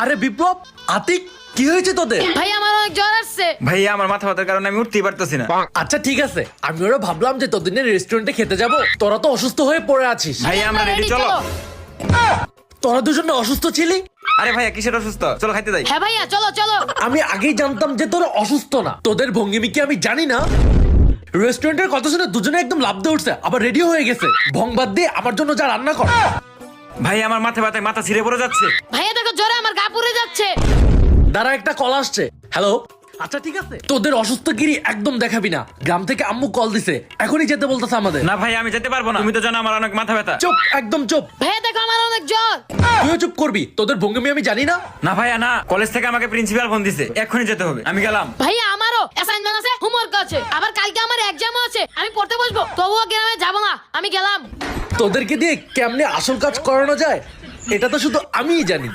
আরে বিপ্লব, আতিক, কি হয়েছে তোদের? ভাই আমার অনেক জ্বর আসছে। ভাইয়া আমার মাথা ব্যথার কারণে আমি উঠতেই পারতেছি না। আচ্ছা ঠিক আছে, আমি ওরা ভাবলাম যে তোদের রেস্টুরেন্টে খেতে যাব, তোরা তো অসুস্থ হয়ে পড়ে আছিস। ভাইয়া আমরা রেডি, চলো। তোরা দুজনে অসুস্থ ছিলি? আরে ভাইয়া কিসের অসুস্থ, চলো খাইতে যাই। হ্যাঁ ভাইয়া চলো চলো। আমি আগেই জানতাম যে তোরা অসুস্থ না, তোদের ভঙ্গিমি কি আমি জানি না? রেস্টুরেন্টের কথা শুনে দুজনে একদম লাফ দিয়ে উঠছে, আবার রেডি হয়ে গেছে। ভং বাদ দিয়ে আমার জন্য যা রান্না কর। ভাই আমার মাথা ব্যথায় মাথা ছিঁড়ে পড়ে যাচ্ছে। ভাইয়া দেখো জ্বরে আমার গা পুড়ে যাচ্ছে। দাঁড়া, একটা কল আসছে। হ্যালো, আচ্ছা ঠিক আছে, তোদের অসুস্থগিরি একদম দেখাবি না। গ্রাম থেকে আম্মু কল দিছে, এখনই যেতে বলতেছে আমাদের। না ভাই আমি যেতে পারবো না, তুমি তো জানো আমার অনেক মাথা ব্যথা। চুপ, একদম চুপ। ভাইয়া দেখো আমার অনেক জ্বর। তুইও চুপ করবি, তোদের ভঙ্গিমি আমি জানি না। না ভাইয়া না, কলেজ থেকে আমাকে প্রিন্সিপাল ফোন দিছে, এক্ষুনি যেতে হবে। আমি গেলাম। ভাইয়া আমারও অ্যাসাইনমেন্ট আছে, হোমওয়ার্ক আছে, আবার কালকে আমার এক্সামও আছে, আমি পড়তে বসবো। তবুও গ্রামে যাবো না, আমি গেলাম। তোদেরকে দিয়ে কেমনে আসল কাজ করানো যায় এটা তো শুধু আমিই জানি।